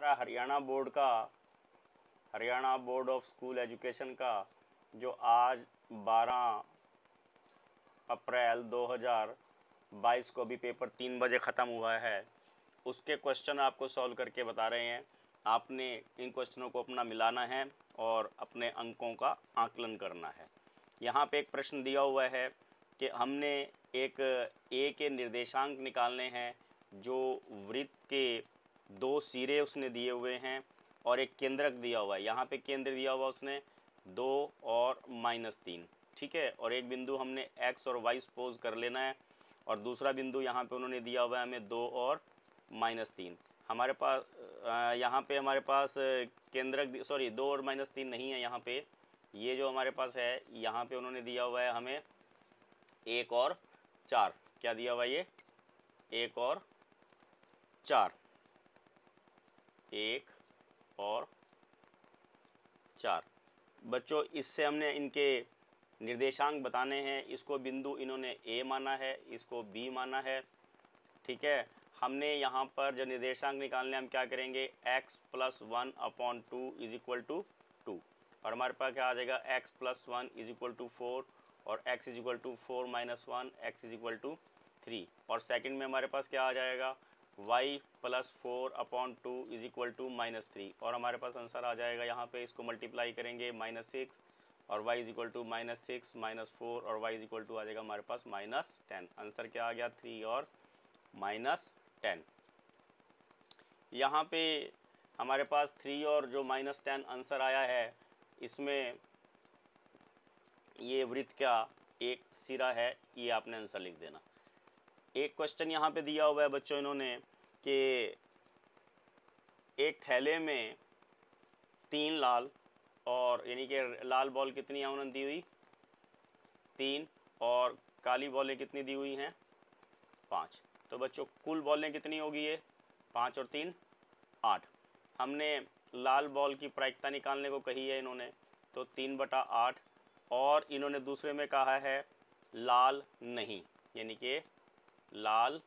हमारा Haryana board of school education का जो आज 12 अप्रैल 2022 को भी पेपर 3 बजे ख़त्म हुआ है, उसके क्वेश्चन आपको सॉल्व करके बता रहे हैं। आपने इन क्वेश्चनों को अपना मिलाना है और अपने अंकों का आकलन करना है। यहाँ पे एक प्रश्न दिया हुआ है कि हमने एक ए के निर्देशांक निकालने हैं, जो वृत्त के 2 सिरे उसने दिए हुए हैं और एक केंद्रक दिया हुआ है। यहाँ पे केंद्र दिया हुआ उसने 2 और -3, ठीक है। और एक बिंदु हमने x और y सपोज कर लेना है और दूसरा बिंदु यहाँ पे उन्होंने दिया हुआ है हमें 2 और -3। हमारे पास यहाँ पे हमारे पास केंद्रक सॉरी 2 और -3 नहीं है यहाँ पे। ये जो हमारे पास है यहाँ पे उन्होंने दिया हुआ है हमें 1 और 4। क्या दिया हुआ है ये? 1 और 4, 1 और 4। बच्चों इससे हमने इनके निर्देशांक बताने हैं। इसको बिंदु इन्होंने A माना है, इसको B माना है, ठीक है। हमने यहाँ पर जो निर्देशांक निकालने हम क्या करेंगे, x + 1/2 = 2 और हमारे पास क्या आ जाएगा x + 1 = 4 और x = 4 - 1 x = 3 और सेकंड में हमारे पास क्या आ जाएगा y + 4/2 = -3 और हमारे पास आंसर आ जाएगा। यहाँ पे इसको मल्टीप्लाई करेंगे -6 और y = -6 - 4 और y = आ जाएगा हमारे पास -10। आंसर क्या आ गया 3 और -10। यहाँ पे हमारे पास 3 और जो -10 आंसर आया है, इसमें ये वृत्त का एक सिरा है, ये आपने आंसर लिख देना। एक क्वेश्चन यहाँ पे दिया हुआ है बच्चों इन्होंने कि एक थैले में 3 लाल और यानी कि लाल बॉल कितनी है उन्होंने दी हुई 3 और काली बॉलें कितनी दी हुई हैं 5। तो बच्चों कुल बॉलें कितनी होगी ये 5 और 3 8। हमने लाल बॉल की प्रायिकता निकालने को कही है इन्होंने, तो 3/8 और इन्होंने दूसरे में कहा है लाल नहीं, यानी कि लाल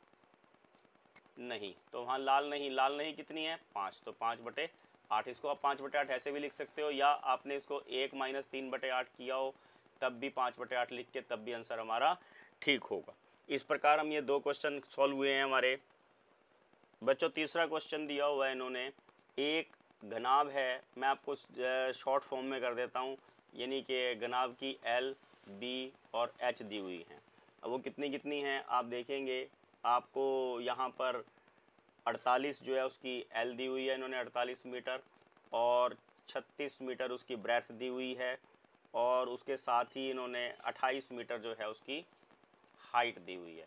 नहीं। तो वहाँ लाल नहीं कितनी है 5, तो 5/8। इसको आप 5/8 ऐसे भी लिख सकते हो या आपने इसको 1 - 3/8 किया हो तब भी 5/8 लिख के तब भी आंसर हमारा ठीक होगा। इस प्रकार हम ये 2 क्वेश्चन सॉल्व हुए हैं हमारे। बच्चों तीसरा क्वेश्चन दिया हुआ है इन्होंने, एक घनाभ है, मैं आपको शॉर्ट फॉर्म में कर देता हूँ, यानी कि घनाभ की L, B और H दी हुई हैं। अब वो कितनी कितनी हैं आप देखेंगे, आपको यहाँ पर 48 जो है उसकी L दी हुई है इन्होंने 48 मीटर और 36 मीटर उसकी ब्रेड्थ दी हुई है और उसके साथ ही इन्होंने 28 मीटर जो है उसकी हाइट दी हुई है।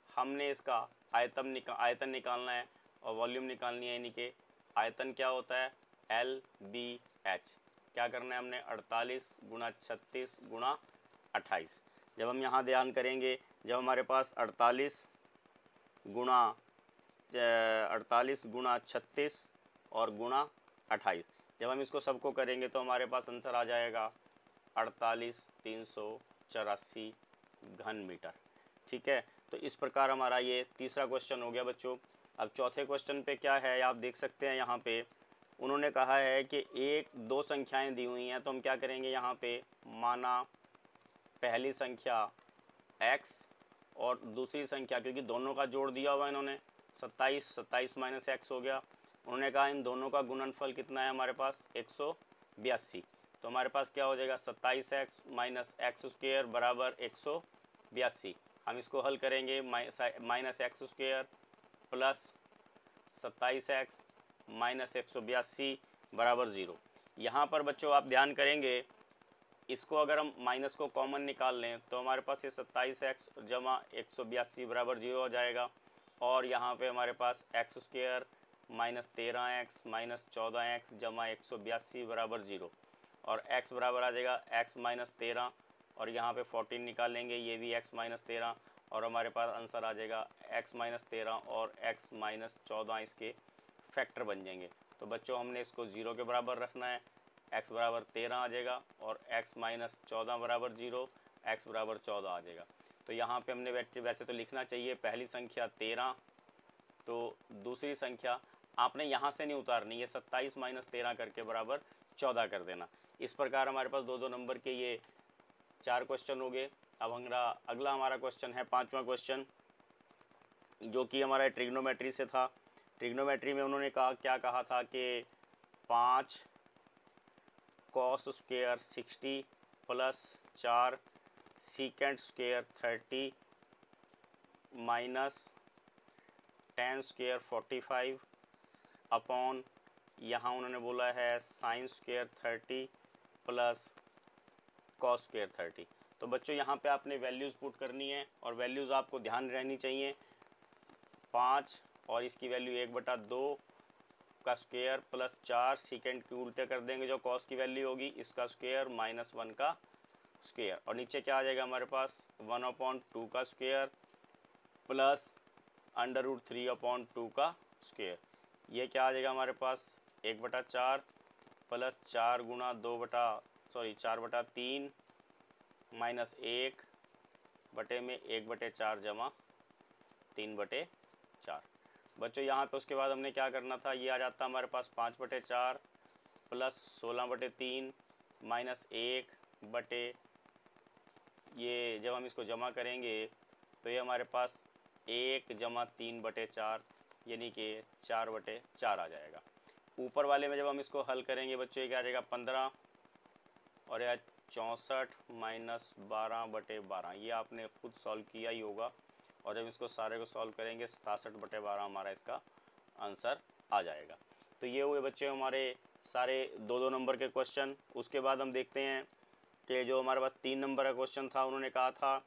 हमने इसका आयतन निकालना है और वॉल्यूम निकालनी है, यानी कि आयतन क्या होता है LBH। क्या करना है हमने 48 × 36 × 28। जब हम यहाँ ध्यान करेंगे, जब हमारे पास 48 × 36 और × 28, जब हम इसको सबको करेंगे तो हमारे पास आंसर आ जाएगा 48,384 घन मीटर, ठीक है। तो इस प्रकार हमारा ये तीसरा क्वेश्चन हो गया बच्चों। अब चौथे क्वेश्चन पे क्या है आप देख सकते हैं, यहाँ पे उन्होंने कहा है कि 1-2 संख्याएं दी हुई हैं, तो हम क्या करेंगे यहाँ पे माना पहली संख्या x और दूसरी संख्या, क्योंकि दोनों का जोड़ दिया हुआ है इन्होंने 27 - x हो गया। उन्होंने कहा इन दोनों का गुणनफल कितना है हमारे पास 182। तो हमारे पास क्या हो जाएगा 27x - x² = 182। हम इसको हल करेंगे -x² + 27x - 182 = 0। यहाँ पर बच्चों आप ध्यान करेंगे, इसको अगर हम माइनस को कॉमन निकाल लें तो हमारे पास ये 27x + 182 = 0 हो जाएगा और यहाँ पे हमारे पास x² - 13x - 14x = 182 = 0 और x बराबर आ जाएगा x - 13 और यहाँ पे 14 निकालेंगे, ये भी x - 13 और हमारे पास आंसर आ जाएगा x - 13 और x - 14 इसके फैक्टर बन जाएंगे। तो बच्चों हमने इसको 0 के बराबर रखना है, x बराबर 13 आ जाएगा और x - 14 बराबर 0, x बराबर 14 आ जाएगा। तो यहाँ पे हमने वैसे तो लिखना चाहिए पहली संख्या 13 तो दूसरी संख्या आपने यहाँ से नहीं उतारनी, ये 27 माइनस 13 करके बराबर 14 कर देना। इस प्रकार हमारे पास 2-2 नंबर के ये 4 क्वेश्चन हो गए। अब अगला हमारा क्वेश्चन है 5वां क्वेश्चन, जो कि हमारा ट्रिग्नोमेट्री से था। ट्रिग्नोमेट्री में उन्होंने क्या कहा था कि 5 cos square 60 plus 4 secant square 30 minus ten square 45 upon, यहाँ उन्होंने बोला है sine square 30 plus cos square 30। तो बच्चों यहाँ पे आपने वैल्यूज़ पुट करनी है और वैल्यूज़ आपको ध्यान रहनी चाहिए। 5 और इसकी वैल्यू 1/2 का स्क्वायर प्लस 4 सीकेंड के उल्टे कर देंगे, जो कॉस की वैल्यू होगी इसका स्क्वायर माइनस 1 का स्क्वायर, और नीचे क्या आ जाएगा हमारे पास 1/2 का स्क्वायर प्लस √3/2 का स्क्वायर। ये क्या आ जाएगा हमारे पास 1/4 प्लस 4/3 माइनस 1 बटे में 1/4 जमा 3/4। बच्चों यहाँ पे उसके बाद हमने क्या करना था, ये आ जाता हमारे पास 5/4 प्लस 16/3 माइनस 1 बटे, ये जब हम इसको जमा करेंगे तो ये हमारे पास 1 जमा 3/4 यानी कि 4/4 आ जाएगा। ऊपर वाले में जब हम इसको हल करेंगे बच्चों, ये क्या आ जाएगा 15 और यह 64 माइनस 12/12। ये आपने खुद सॉल्व किया ही होगा, और जब इसको सारे को सॉल्व करेंगे 67/12 हमारा इसका आंसर आ जाएगा। तो ये हुए बच्चे हमारे सारे 2-2 नंबर के क्वेश्चन। उसके बाद हम देखते हैं कि जो हमारे पास 3 नंबर का क्वेश्चन था, उन्होंने कहा था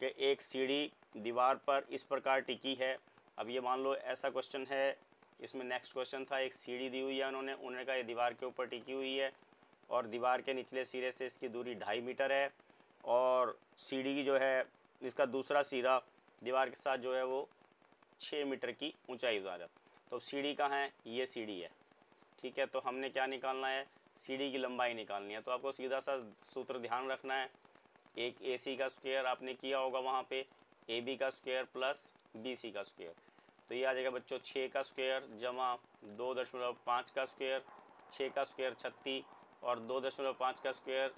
कि एक सीढ़ी दीवार पर इस प्रकार टिकी है। अब ये मान लो ऐसा क्वेश्चन है, इसमें नेक्स्ट क्वेश्चन था, एक सीढ़ी दी हुई है, उन्होंने कहा ये दीवार के ऊपर टिकी हुई है और दीवार के निचले सिरे से इसकी दूरी 2.5 मीटर है, और सीढ़ी की जो है इसका दूसरा सिरा दीवार के साथ जो है वो 6 मीटर की ऊंचाई बता रहा है। तो सीढ़ी कहाँ है, ये सीढ़ी है, ठीक है। तो हमने क्या निकालना है, सीढ़ी की लंबाई निकालनी है। तो आपको सीधा सा सूत्र ध्यान रखना है, एक AC का स्क्वायर आपने किया होगा वहाँ पे, AB का स्क्वायर प्लस BC का स्क्वायर। तो ये आ जाएगा बच्चों 6 का स्क्वायर जमा 2.5 का स्क्वायर, 6 का स्क्वायर 36 और 2.5 का स्क्वायर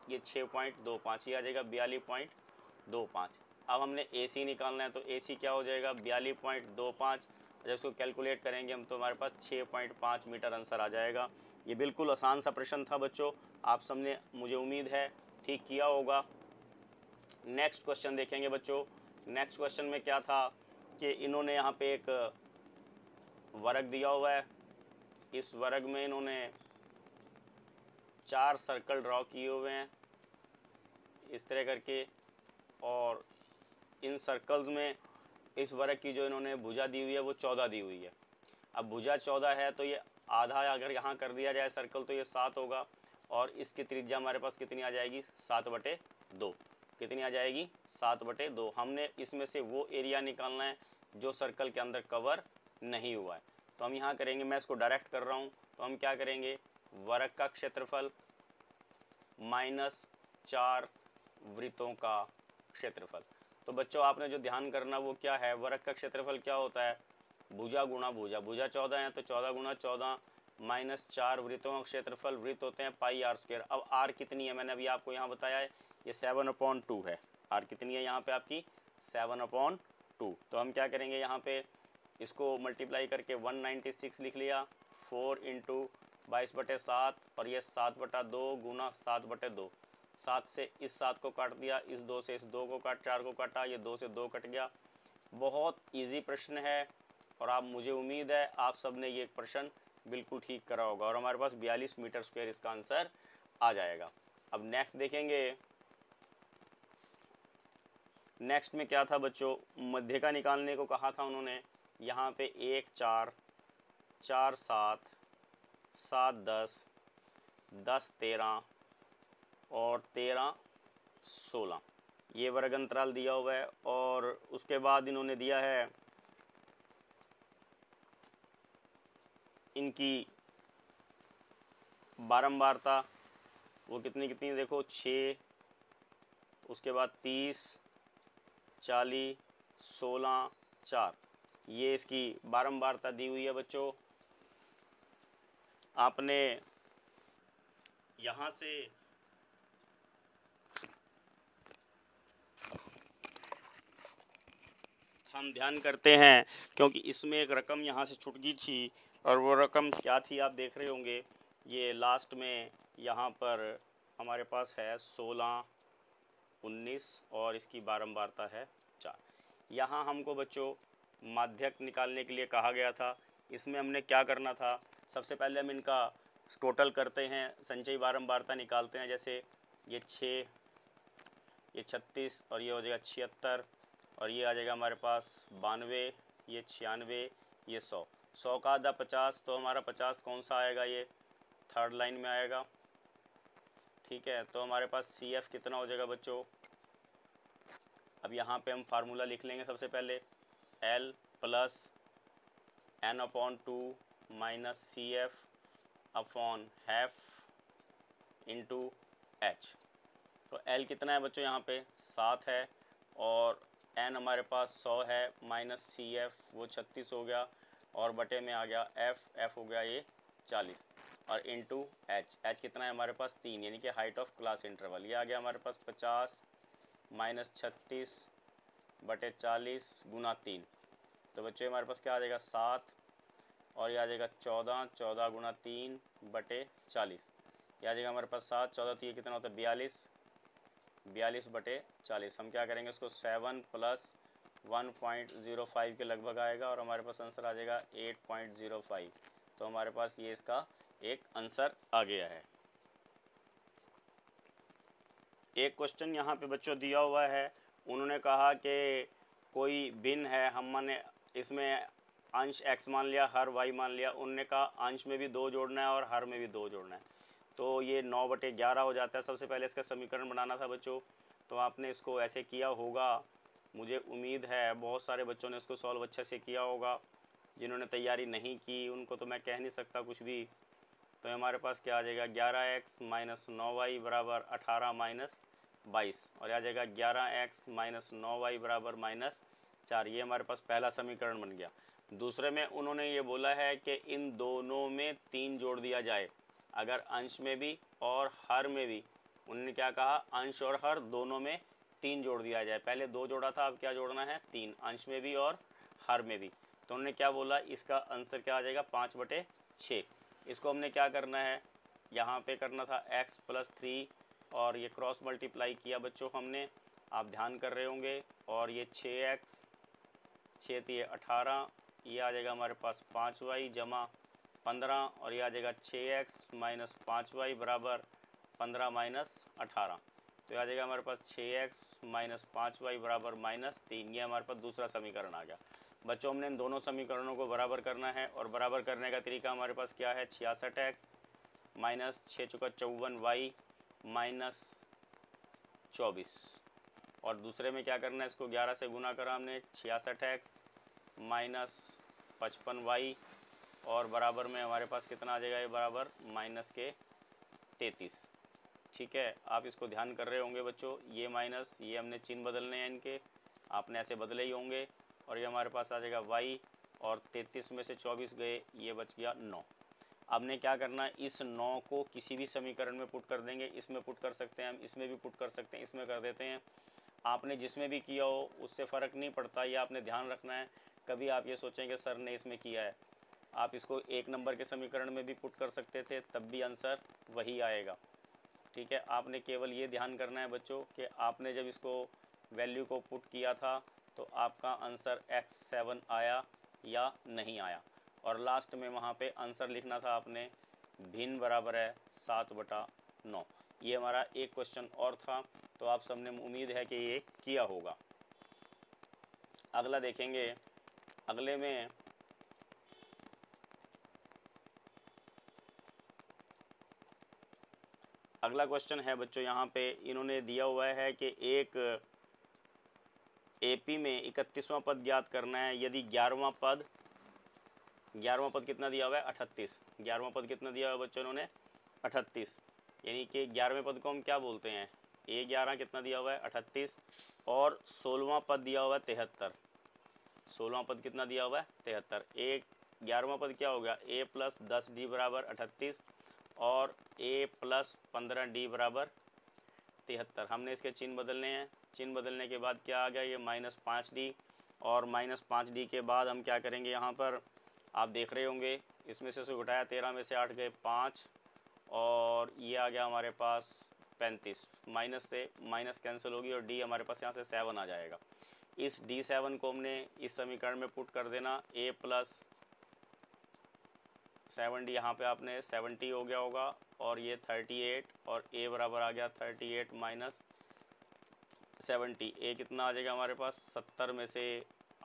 ये 6.25, ये आ जाएगा 42.25। अब हमने AC निकालना है, तो AC क्या हो जाएगा 42.25। जब इसको कैलकुलेट करेंगे हम तो हमारे पास 6.5 मीटर आंसर आ जाएगा। ये बिल्कुल आसान सा प्रश्न था बच्चों, आप सबने मुझे उम्मीद है ठीक किया होगा। नेक्स्ट क्वेश्चन देखेंगे बच्चों। नेक्स्ट क्वेश्चन में क्या था कि इन्होंने यहाँ पे एक वर्ग दिया हुआ है, इस वर्ग में इन्होंने 4 सर्कल ड्रॉ किए हुए हैं इस तरह करके, और इन सर्कल्स में इस वर्ग की जो इन्होंने भुजा दी हुई है वो 14 दी हुई है। अब भुजा 14 है तो ये आधा अगर यहाँ कर दिया जाए सर्कल तो ये 7 होगा, और इसकी त्रिज्या हमारे पास कितनी आ जाएगी 7/2। कितनी आ जाएगी 7/2। हमने इसमें से वो एरिया निकालना है जो सर्कल के अंदर कवर नहीं हुआ है। तो हम यहाँ करेंगे, मैं इसको डायरेक्ट कर रहा हूँ, तो हम क्या करेंगे वर्ग का क्षेत्रफल माइनस 4 वृत्तों का क्षेत्रफल। तो बच्चों आपने जो ध्यान करना वो क्या है, वर्ग का क्षेत्रफल क्या होता है भुजा गुणा भुजा। भुजा 14 है तो 14 गुणा 14 माइनस 4 वृत्तों का क्षेत्रफल, वृत्त होते हैं πr²। अब r कितनी है, मैंने अभी आपको यहाँ बताया है ये 7/2 है। r कितनी है यहाँ पे आपकी 7/2। तो हम क्या करेंगे यहाँ पे इसको मल्टीप्लाई करके 196 लिख लिया, 4 × 22/7 और ये 7/2 गुना 7/2। 7 से इस 7 को काट दिया, इस 2 से इस 2 को काट, 4 को काटा, ये 2 से 2 कट गया। बहुत इजी प्रश्न है और आप मुझे उम्मीद है आप सब ने ये प्रश्न बिल्कुल ठीक करा होगा, और हमारे पास 42 मीटर स्क्वायर इसका आंसर आ जाएगा। अब नेक्स्ट देखेंगे, नेक्स्ट में क्या था बच्चों, मध्य का निकालने को कहा था उन्होंने। यहाँ पे 1 4 4 7 7 10 10 13 और 13 16 ये वर्ग अंतराल दिया हुआ है, और उसके बाद इन्होंने दिया है इनकी बारंबारता, वो कितनी कितनी देखो 6, उसके बाद 30 40 16 4, ये इसकी बारंबारता दी हुई है बच्चों। आपने यहाँ से हम ध्यान करते हैं क्योंकि इसमें एक रकम यहाँ से छूट गई थी, और वो रकम क्या थी आप देख रहे होंगे। ये लास्ट में यहाँ पर हमारे पास है 16, 19 और इसकी बारंबारता है 4। यहाँ हमको बच्चों माध्यक निकालने के लिए कहा गया था। इसमें हमने क्या करना था, सबसे पहले हम इनका टोटल करते हैं, संचयी बारंबारता निकालते हैं। जैसे ये 6, ये 36 और ये हो जाएगा 76, और ये आ जाएगा हमारे पास 92, ये 96, ये 100। 100 का आधा 50, तो हमारा 50 कौन सा आएगा, ये थर्ड लाइन में आएगा। ठीक है, तो हमारे पास CF कितना हो जाएगा बच्चों। अब यहाँ पे हम फार्मूला लिख लेंगे। सबसे पहले L plus N/2 minus CF upon half into H। तो L कितना है बच्चों, यहाँ पे 7 है, और N हमारे पास 100 है, माइनस CF वो 36 हो गया, और बटे में आ गया F हो गया ये 40, और इंटू H कितना है हमारे पास 3, यानी कि हाइट ऑफ क्लास इंटरवल। ये आ गया हमारे पास 50 माइनस 36 बटे 40 गुना 3। तो बच्चों हमारे पास क्या आ जाएगा 7, और ये आ जाएगा 14 गुना 3 बटे 40। ये आ जाएगा हमारे पास 7, 14 तो ये कितना होता है 42 बटे 40। हम क्या करेंगे इसको 7 प्लस 1.05 के लगभग आएगा, और हमारे पास आंसर आ जाएगा 8.05। तो हमारे पास ये इसका एक आंसर आ गया है। एक क्वेश्चन यहाँ पे बच्चों दिया हुआ है, उन्होंने कहा कि कोई भिन्न है, हमने इसमें अंश x मान लिया, हर y मान लिया। उन्होंने कहा अंश में भी 2 जोड़ना है और हर में भी 2 जोड़ना है, तो ये 9/11 हो जाता है। सबसे पहले इसका समीकरण बनाना था बच्चों, तो आपने इसको ऐसे किया होगा। मुझे उम्मीद है बहुत सारे बच्चों ने इसको सॉल्व अच्छे से किया होगा। जिन्होंने तैयारी नहीं की उनको तो मैं कह नहीं सकता कुछ भी। तो हमारे पास क्या आ जाएगा 11x माइनस 9y बराबर 18 माइनस 22, और आ जाएगा 11x माइनस 9y बराबर माइनस 4। ये हमारे पास पहला समीकरण बन गया। दूसरे में उन्होंने ये बोला है कि इन दोनों में 3 जोड़ दिया जाए, अगर अंश में भी और हर में भी। उन्होंने क्या कहा, अंश और हर दोनों में 3 जोड़ दिया जाए। पहले 2 जोड़ा था, अब क्या जोड़ना है 3, अंश में भी और हर में भी। तो उन्होंने क्या बोला, इसका आंसर क्या आ जाएगा 5/6। इसको हमने क्या करना है, यहाँ पे करना था x प्लस 3, और ये क्रॉस मल्टीप्लाई किया बच्चों हमने, आप ध्यान कर रहे होंगे। और ये 6x 6 थी 18, ये आ जाएगा हमारे पास 5y जमा 15, और ये आ जाएगा 6x माइनस 5y बराबर 15 माइनस 18। तो ये आ जाएगा हमारे पास 6x माइनस 5y बराबर -3। ये हमारे पास दूसरा समीकरण आ गया। बच्चों हमने इन दोनों समीकरणों को बराबर करना है, और बराबर करने का तरीका हमारे पास क्या है, 66x माइनस 6 चुका 54y माइनस 24, और दूसरे में क्या करना है, इसको 11 से गुना करा हमने, 66x माइनस 55y, और बराबर में हमारे पास कितना आ जाएगा, ये बराबर -33। ठीक है, आप इसको ध्यान कर रहे होंगे बच्चों। ये माइनस, ये हमने चिन्ह बदलने हैं इनके, आपने ऐसे बदले ही होंगे। और ये हमारे पास आ जाएगा y, और 33 में से 24 गए, ये बच गया 9। अब ने क्या करना है, इस 9 को किसी भी समीकरण में पुट कर देंगे। इसमें पुट कर सकते हैं हम, इसमें भी पुट कर सकते हैं, इसमें कर देते हैं। आपने जिसमें भी किया हो उससे फ़र्क नहीं पड़ता, ये आपने ध्यान रखना है। कभी आप ये सोचेंगे सर ने इसमें किया है, आप इसको 1 नंबर के समीकरण में भी पुट कर सकते थे, तब भी आंसर वही आएगा। ठीक है, आपने केवल ये ध्यान करना है बच्चों कि आपने जब इसको वैल्यू को पुट किया था तो आपका आंसर x7 आया या नहीं आया, और लास्ट में वहाँ पे आंसर लिखना था आपने, भिन्न बराबर है 7/9। ये हमारा एक क्वेश्चन और था, तो आप सबने उम्मीद है कि ये किया होगा। अगला देखेंगे, अगले में अगला क्वेश्चन है बच्चों, यहाँ पे इन्होंने दिया हुआ है कि एक एपी में 31वां पद ज्ञात करना है। यदि 11वां पद कितना दिया हुआ है 38, 11वां पद कितना दिया हुआ है बच्चों इन्होंने 38, यानी कि 11वें पद को हम क्या बोलते हैं, A11 कितना दिया हुआ है 38, और 16वां पद दिया हुआ है 73। 16वां पद कितना दिया हुआ है 73। 11वां पद क्या हो गया a प्लस 10d बराबर 38 और a प्लस 15d बराबर 73। हमने इसके चिन्ह बदलने हैं। चिन्ह बदलने के बाद क्या आ गया ये -5d और -5d के बाद हम क्या करेंगे यहाँ पर आप देख रहे होंगे इसमें से घटाया 13 में से 8 गए 5 और ये आ गया हमारे पास 35। माइनस से माइनस कैंसिल होगी और d हमारे पास यहाँ से 7 आ जाएगा। इस d7 को हमने इस समीकरण में पुट कर देना a प्लस 7d यहाँ पे आपने 70 हो गया होगा और ये 38 और a बराबर आ गया 38 माइनस 70। a कितना आ जाएगा हमारे पास 70 में से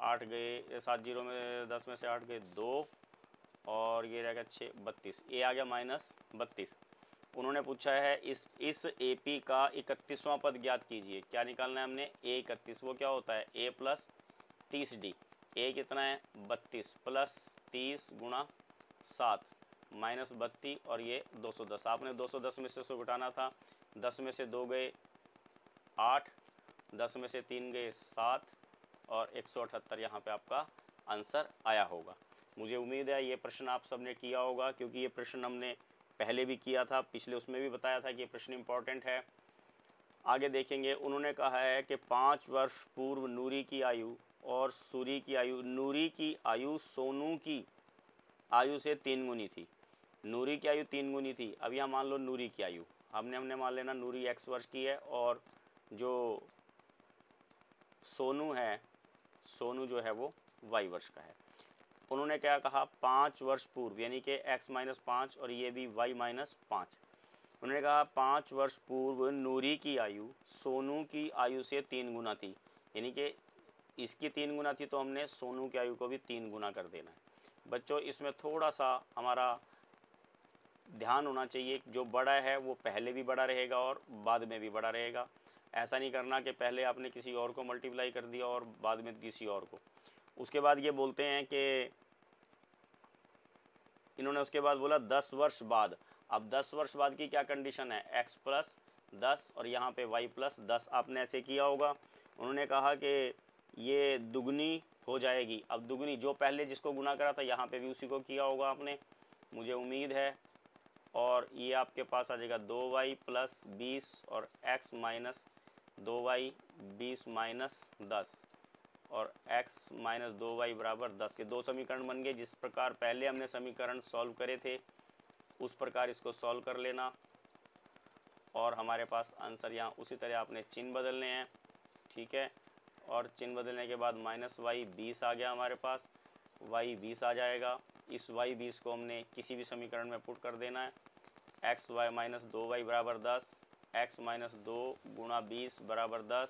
8 गए 7 जीरो में 10 में से 8 गए 2 और ये रहेगा 6 32। a आ गया -32। उन्होंने पूछा है इस AP का 31वां पद ज्ञात कीजिए। क्या निकालना है हमने a 31 वो क्या होता है a प्लस 30d। a कितना है 32 प्लस 30 गुणा 7 माइनस 32 और ये 210। आपने 210 में से 100 घटाना था। 10 में से 2 गए 8 10 में से 3 गए 7 और 178 यहाँ पे आपका आंसर आया होगा। मुझे उम्मीद है ये प्रश्न आप सबने किया होगा क्योंकि ये प्रश्न हमने पहले भी किया था, पिछले उसमें भी बताया था कि ये प्रश्न इम्पॉर्टेंट है। आगे देखेंगे उन्होंने कहा है कि 5 वर्ष पूर्व नूरी की आयु और सूरी की आयु, नूरी की आयु सोनू की आयु से 3 गुनी थी। नूरी की आयु 3 गुनी थी। अब यहाँ मान लो नूरी की आयु हमने मान लेना नूरी x वर्ष की है और जो सोनू है सोनू जो है वो y वर्ष का है। उन्होंने क्या कहा 5 वर्ष पूर्व यानी कि x माइनस 5 और ये भी y माइनस 5। उन्होंने कहा 5 वर्ष पूर्व नूरी की आयु सोनू की आयु से 3 गुना थी, यानी कि इसकी 3 गुना थी तो हमने सोनू की आयु को भी 3 गुना कर देना है। बच्चों इसमें थोड़ा सा हमारा ध्यान होना चाहिए, जो बड़ा है वो पहले भी बड़ा रहेगा और बाद में भी बड़ा रहेगा। ऐसा नहीं करना कि पहले आपने किसी और को मल्टीप्लाई कर दिया और बाद में किसी और को। उसके बाद ये बोलते हैं कि इन्होंने उसके बाद बोला 10 वर्ष बाद। अब 10 वर्ष बाद की क्या कंडीशन है x प्लस 10 और यहाँ पे y प्लस 10। आपने ऐसे किया होगा। उन्होंने कहा कि ये दुगनी हो जाएगी। अब दुगनी जो पहले जिसको गुना करा था यहाँ पे भी उसी को किया होगा आपने, मुझे उम्मीद है। और ये आपके पास आ जाएगा 2y प्लस 20 और x माइनस 2y 20 माइनस 10 और x माइनस 2y बराबर 10। ये दो समीकरण बन गए। जिस प्रकार पहले हमने समीकरण सॉल्व करे थे उस प्रकार इसको सॉल्व कर लेना और हमारे पास आंसर यहाँ उसी तरह आपने चिन्ह बदलने हैं, ठीक है। और चिन्ह बदलने के बाद माइनस y 20 आ गया हमारे पास, y 20 आ जाएगा। इस y 20 को हमने किसी भी समीकरण में पुट कर देना है। x y माइनस 2y बराबर 10, x माइनस 2 गुणा 20 बराबर 10,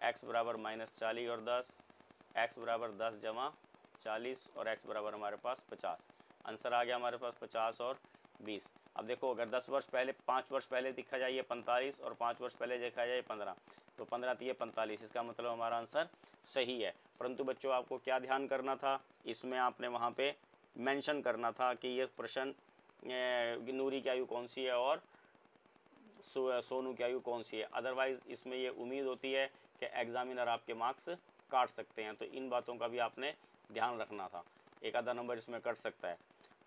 x बराबर माइनस 40 और 10, x बराबर 10 जमा 40 और x बराबर हमारे पास 50। आंसर आ गया हमारे पास 50 और 20। अब देखो अगर 10 वर्ष पहले 5 वर्ष पहले देखा जाए ये 45 और 5 वर्ष पहले देखा जाए 15, तो 15 तो ये 45, इसका मतलब हमारा आंसर सही है। परंतु बच्चों आपको क्या ध्यान करना था, इसमें आपने वहाँ पे मेंशन करना था कि ये प्रश्न नूरी की आयु कौन सी है और सोनू की आयु कौन सी है। अदरवाइज़ इसमें ये उम्मीद होती है कि एग्जामिनर आपके मार्क्स काट सकते हैं, तो इन बातों का भी आपने ध्यान रखना था। एक आधा नंबर इसमें कट सकता है।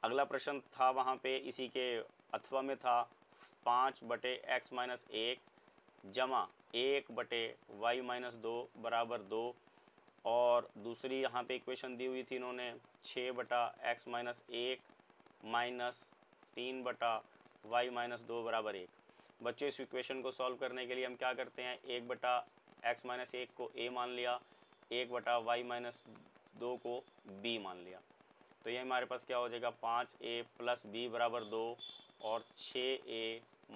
अगला प्रश्न था वहाँ पे इसी के अथवा में था 5/x माइनस 1 जमा 1/y माइनस 2 बराबर 2 और दूसरी यहाँ पे इक्वेशन दी हुई थी इन्होंने 6/x minus 1 minus 3/y minus 2 बराबर 1। बच्चों इस इक्वेशन को सॉल्व करने के लिए हम क्या करते हैं 1/x माइनस 1 को a मान लिया, 1/y माइनस 2 को b मान लिया, तो ये हमारे पास क्या हो जाएगा 5a प्लस b बराबर 2 और 6a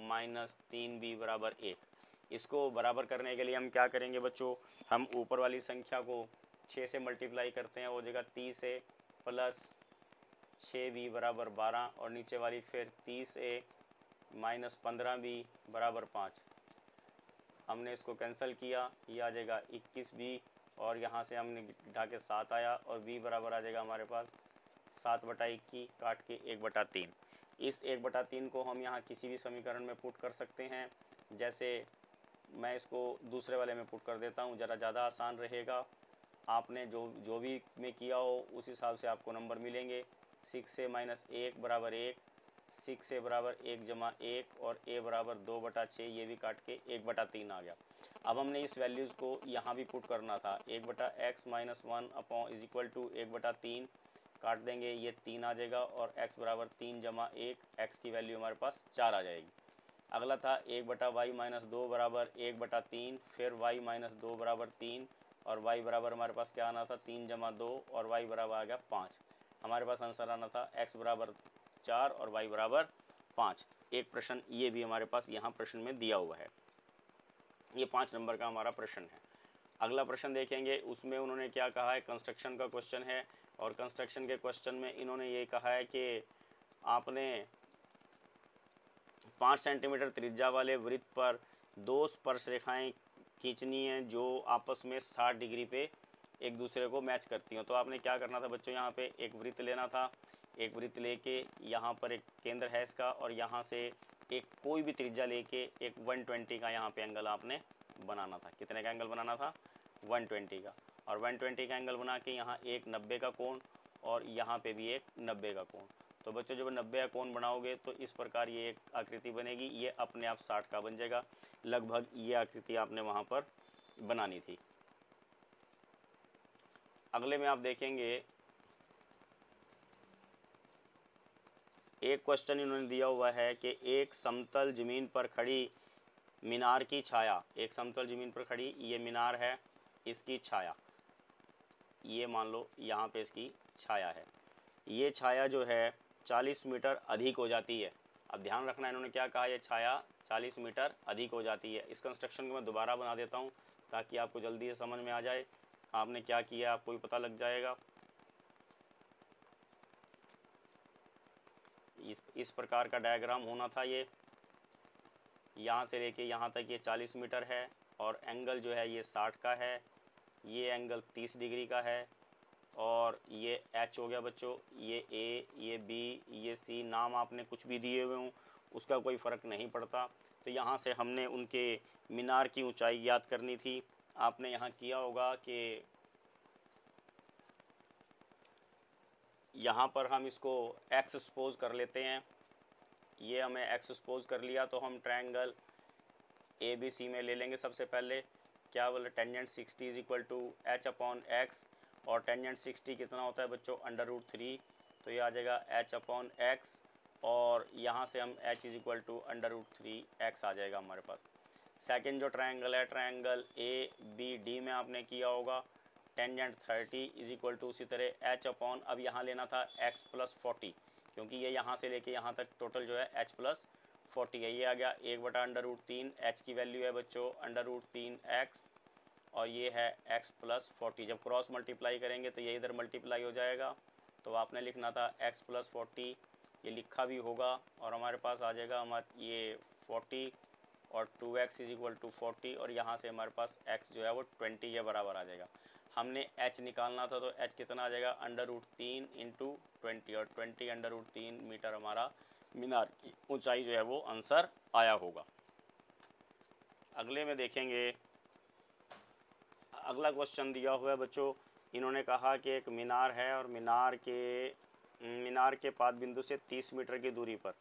माइनस 3b बराबर 1। इसको बराबर करने के लिए हम क्या करेंगे बच्चों, हम ऊपर वाली संख्या को 6 से मल्टीप्लाई करते हैं, हो जाएगा 30a प्लस 6b बराबर 12 और नीचे वाली फिर 30a माइनस 15b बराबर 5। हमने इसको कैंसिल किया, ये आ जाएगा 21b और यहाँ से हमने घटा के 7 आया और b बराबर आ जाएगा हमारे पास 7/21 काट के 1/3। इस 1/3 को हम यहाँ किसी भी समीकरण में पुट कर सकते हैं। जैसे मैं इसको दूसरे वाले में पुट कर देता हूँ, ज़रा ज़्यादा आसान रहेगा। आपने जो भी में किया हो उस हिसाब से आपको नंबर मिलेंगे। 6 से -1 बराबर 1, 6 से बराबर 1 जमा 1 और a बराबर 2/6, ये भी काट के 1/3 आ गया। अब हमने इस वैल्यूज़ को यहाँ भी पुट करना था। 1/x - 1 upon is equal to 1/3 काट देंगे, ये 3 आ जाएगा और x बराबर 3 जमा 1, x की वैल्यू हमारे पास 4 आ जाएगी। अगला था 1/y - 2 बराबर 1/3, फिर y - 2 बराबर 3 और y बराबर हमारे पास क्या आना था 3 जमा 2 और y बराबर आ गया 5। हमारे पास आंसर आना था x बराबर 4 और y बराबर 5। एक प्रश्न ये भी हमारे पास यहाँ प्रश्न में दिया हुआ है। ये 5 नंबर का हमारा प्रश्न है। अगला प्रश्न देखेंगे, उसमें उन्होंने क्या कहा है, कंस्ट्रक्शन का क्वेश्चन है और कंस्ट्रक्शन के क्वेश्चन में इन्होंने ये कहा है कि आपने 5 सेंटीमीटर त्रिज्या वाले वृत्त पर 2 स्पर्श रेखाएं खींचनी हैं जो आपस में 60 डिग्री पे एक दूसरे को मैच करती हो। तो आपने क्या करना था बच्चों, यहाँ पे एक वृत्त लेना था। एक वृत्त लेके यहाँ पर एक केंद्र है इसका और यहाँ से एक कोई भी त्रिज्या लेके एक 120 का यहाँ पे एंगल आपने बनाना था। कितने का एंगल बनाना था? 120 का। और 120 का एंगल बना के यहाँ एक 90 का कोण और यहाँ पे भी एक 90 का कोण। तो बच्चों जब 90 का कोण बनाओगे तो इस प्रकार ये एक आकृति बनेगी। ये अपने आप 60 का बन जाएगा। लगभग ये आकृति आपने वहाँ पर बनानी थी। अगले में आप देखेंगे, एक क्वेश्चन इन्होंने दिया हुआ है कि एक समतल ज़मीन पर खड़ी मीनार की छाया, एक समतल ज़मीन पर खड़ी ये मीनार है, इसकी छाया, ये मान लो यहाँ पे इसकी छाया है। ये छाया जो है 40 मीटर अधिक हो जाती है। अब ध्यान रखना, इन्होंने क्या कहा, ये छाया 40 मीटर अधिक हो जाती है। इस कंस्ट्रक्शन को मैं दोबारा बना देता हूँ ताकि आपको जल्दी से समझ में आ जाए आपने क्या किया, आपको भी पता लग जाएगा। इस प्रकार का डायग्राम होना था। ये यहाँ से लेके यहाँ तक ये 40 मीटर है और एंगल जो है ये 60 का है, ये एंगल 30 डिग्री का है और ये H हो गया बच्चों, ये A, ये B, ये C, नाम आपने कुछ भी दिए हुए हों उसका कोई फ़र्क नहीं पड़ता। तो यहाँ से हमने उनके मीनार की ऊंचाई याद करनी थी। आपने यहाँ किया होगा कि यहाँ पर हम इसको x सपोज कर लेते हैं। ये हमें x सपोज कर लिया तो हम ट्रायंगल ABC में ले लेंगे। सबसे पहले क्या बोले, tangent 60 is equal to h/x और टेंजेंट 60 कितना होता है बच्चों, √3। तो ये आ जाएगा h/x और यहाँ से हम h is equal to √3x आ जाएगा हमारे पास। सेकंड जो ट्रायंगल है, ट्रायंगल ABD में आपने किया होगा टेंजेंट 30 इज इक्वल टू उसी तरह h/, अब यहाँ लेना था x + 40 क्योंकि ये यहाँ से लेके यहाँ तक टोटल जो है h + 40 है। ये आ गया 1/√3, h की वैल्यू है बच्चों √3x और ये है x + 40। जब क्रॉस मल्टीप्लाई करेंगे तो ये इधर मल्टीप्लाई हो जाएगा। तो आपने लिखना था x + 40, ये लिखा भी होगा और हमारे पास आ जाएगा ये 40 और 2x इज इक्वल टू 40 और यहाँ से हमारे पास x जो है वो 20 के बराबर आ जाएगा। हमने h निकालना था तो h कितना आ जाएगा, √3 × 20 और 20 √3 मीटर हमारा मीनार की ऊंचाई जो है वो आंसर आया होगा। अगले में देखेंगे, अगला क्वेश्चन दिया हुआ है बच्चों। इन्होंने कहा कि एक मीनार है और मीनार के पाद बिंदु से 30 मीटर की दूरी पर,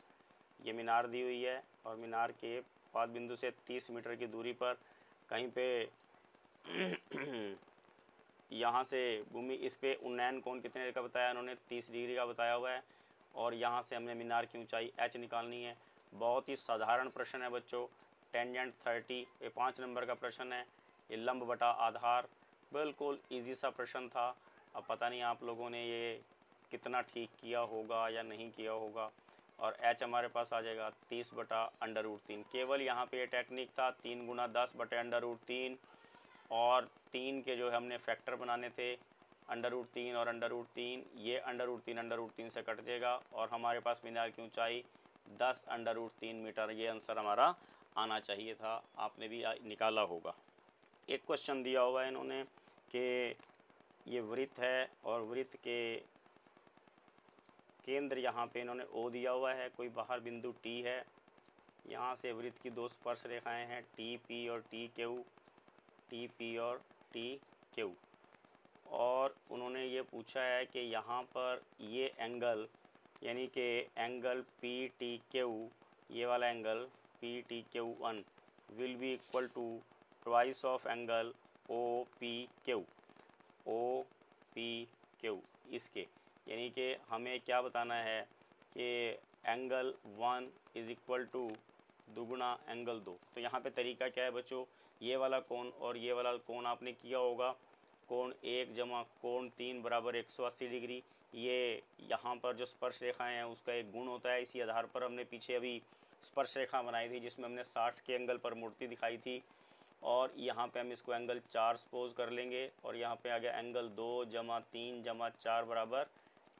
ये मीनार दी हुई है और मीनार के पाद बिंदु से 30 मीटर की दूरी पर कहीं पे यहाँ से भूमि, इस पे उन्नयन कोण कितने का बताया इन्होंने, 30 डिग्री का बताया हुआ है और यहाँ से हमने मीनार की ऊंचाई h निकालनी है। बहुत ही साधारण प्रश्न है बच्चों, टेंजेंट 30, ये 5 नंबर का प्रश्न है। ये लंब बटा आधार, बिल्कुल इजी सा प्रश्न था। अब पता नहीं आप लोगों ने ये कितना ठीक किया होगा या नहीं किया होगा। और h हमारे पास आ जाएगा 30/√3। केवल यहाँ पे ये टेक्निक था 3 × 10/√3 और 3 के जो है हमने फैक्टर बनाने थे √3 और √3, ये √3 से कट जाएगा और हमारे पास मीनार की ऊंचाई 10√3 मीटर, ये आंसर हमारा आना चाहिए था। आपने भी निकाला होगा। एक क्वेश्चन दिया हुआ है इन्होंने कि ये वृत्त है और वृत्त के केंद्र यहाँ पे इन्होंने O दिया हुआ है, कोई बाहर बिंदु T है, यहाँ से वृत्त की 2 स्पर्श रेखाएं हैं TP और TQ, TP और TQ। और उन्होंने ये पूछा है कि यहाँ पर ये एंगल यानी कि एंगल PTQ, ये वाला angle PTQ1 will be equal to twice of angle OPQ इसके, यानी कि हमें क्या बताना है कि एंगल 1 इज़ इक्वल टू दुगुना एंगल 2। तो यहाँ पे तरीका क्या है बच्चों, ये वाला कोण और ये वाला कोण आपने किया होगा, कोण 1 जमा कोण 3 बराबर 180 डिग्री। ये यहाँ पर जो स्पर्श रेखाएं हैं उसका एक गुण होता है। इसी आधार पर हमने पीछे अभी स्पर्श रेखा बनाई थी जिसमें हमने 60 के एंगल पर मूर्ति दिखाई थी, और यहाँ पे हम इसको एंगल 4 सपोज कर लेंगे, और यहाँ पे आ गया एंगल 2 जमा 3 जमा 4 बराबर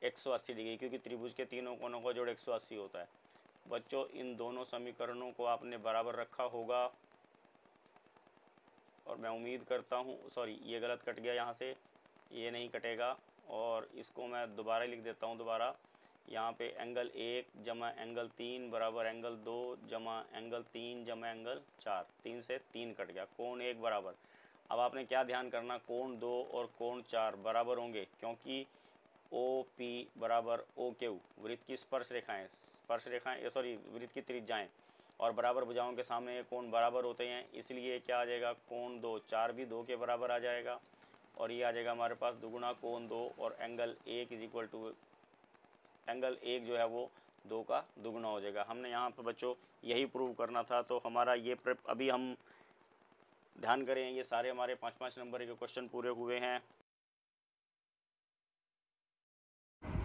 180 डिग्री, क्योंकि त्रिभुज के तीनों कोणों का जोड़ 180 होता है। बच्चों इन दोनों समीकरणों को आपने बराबर रखा होगा, और मैं उम्मीद करता हूँ, सॉरी ये गलत कट गया, यहाँ से ये नहीं कटेगा, और इसको मैं दोबारा लिख देता हूँ। दोबारा यहाँ पे एंगल 1 जमा एंगल 3 बराबर एंगल 2 जमा एंगल 3 जमा एंगल 4, 3 से 3 कट गया, कोण 1 बराबर। अब आपने क्या ध्यान करना, कोण 2 और कोण 4 बराबर होंगे, क्योंकि OP बराबर OQ वृत्त की स्पर्श रेखाएँ वृत्त की त्रिज्याएँ, और बराबर भुजाओं के सामने ये कोण बराबर होते हैं, इसलिए क्या आ जाएगा, कोण 2 4 भी 2 के बराबर आ जाएगा, और ये आ जाएगा हमारे पास दुगुना कोण 2, और angle 1 is equal to angle 1 जो है वो 2 का दुगुना हो जाएगा। हमने यहाँ पर बच्चों यही प्रूव करना था, तो हमारा ये अभी हम ध्यान करें, ये सारे हमारे 5-5 नंबर के क्वेश्चन पूरे हुए हैं।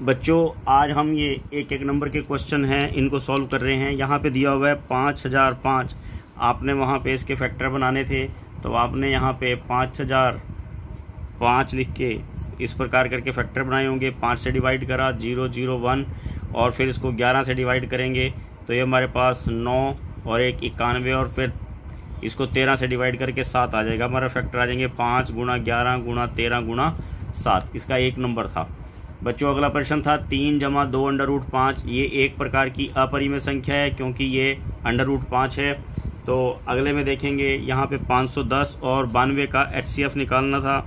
बच्चों आज हम ये एक नंबर के क्वेश्चन हैं इनको सॉल्व कर रहे हैं। यहाँ पे दिया हुआ है 5005, आपने वहाँ पे इसके फैक्टर बनाने थे, तो आपने यहाँ पे 5005 लिख के इस प्रकार करके फैक्टर बनाए होंगे। 5 से डिवाइड करा 001, और फिर इसको 11 से डिवाइड करेंगे तो ये हमारे पास 9 और 1 91, और फिर इसको 13 से डिवाइड करके 7 आ जाएगा। हमारा फैक्टर आ जाएंगे 5 गुणा 11 गुणा 13 गुणा 7। इसका 1 नंबर था। बच्चों अगला प्रश्न था 3 जमा 2 √5। ये एक प्रकार की अपरिमेय संख्या है क्योंकि ये √5 है। तो अगले में देखेंगे यहाँ पे 510 और 92 का HCF निकालना था।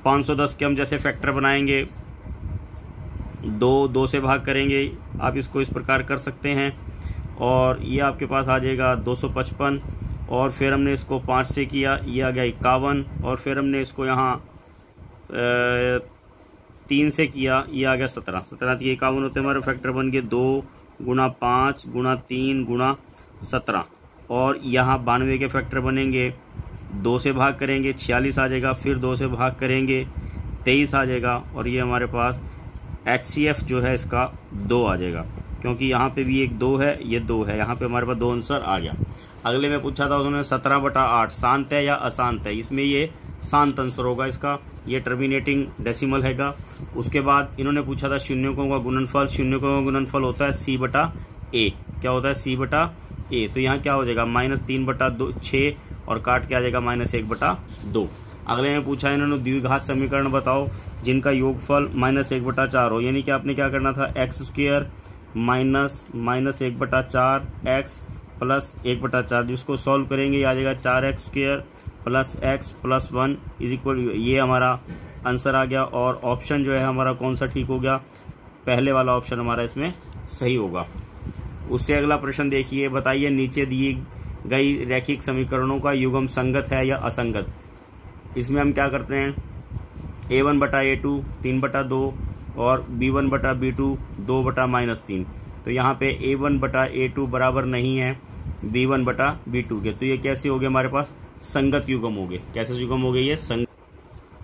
510 के हम जैसे फैक्टर बनाएंगे, 2 से भाग करेंगे, आप इसको इस प्रकार कर सकते हैं, और ये आपके पास आ जाएगा 255, और फिर हमने इसको 5 से किया, ये आ गया 51, और फिर हमने इसको यहाँ 3 से किया, ये आ गया 17 ये 51 होते हमारे फैक्टर बन गए 2 गुणा 5 गुणा 3 गुणा 17, और यहाँ 92 के फैक्टर बनेंगे 2 से भाग करेंगे 46 आ जाएगा, फिर 2 से भाग करेंगे 23 आ जाएगा, और ये हमारे पास HCF जो है इसका 2 आ जाएगा, क्योंकि यहाँ पे भी एक 2 है, ये 2 है, यहाँ पे हमारे पास 2 आंसर आ गया। अगले में पूछा था उन्होंने 17/8 शांत है या अशांत है, इसमें ये शांत आंसर होगा इसका, ये टर्मिनेटिंग डेसिमल हैगा। उसके बाद इन्होंने पूछा था शून्यकों का गुणनफल। शून्यकों का गुणनफल होता है C/A। क्या होता है C/A? तो यहाँ क्या हो जाएगा -3/6, और काट के आ जाएगा -1/2। अगले में पूछा इन्होंने द्विघात समीकरण बताओ जिनका योगफल -1/4 हो, यानी कि आपने क्या करना था, x² -1/4 x प्लस 1/4, जिसको सॉल्व करेंगे ये आ जाएगा 4x² plus x plus 1 is equal, ये हमारा आंसर आ गया। और ऑप्शन जो है हमारा कौन सा ठीक हो गया, पहले वाला ऑप्शन हमारा इसमें सही होगा। उससे अगला प्रश्न देखिए, बताइए नीचे दी गई रैखिक समीकरणों का युग्म संगत है या असंगत। इसमें हम क्या करते हैं, A1/A2 3/2 और B1/B2 2/-3। तो यहाँ पे A1/A2 बराबर नहीं है B1/B2 के, तो ये कैसे हो गए हमारे पास, संगत युग्म हो गए। कैसे युग्म हो गए ये, संगत।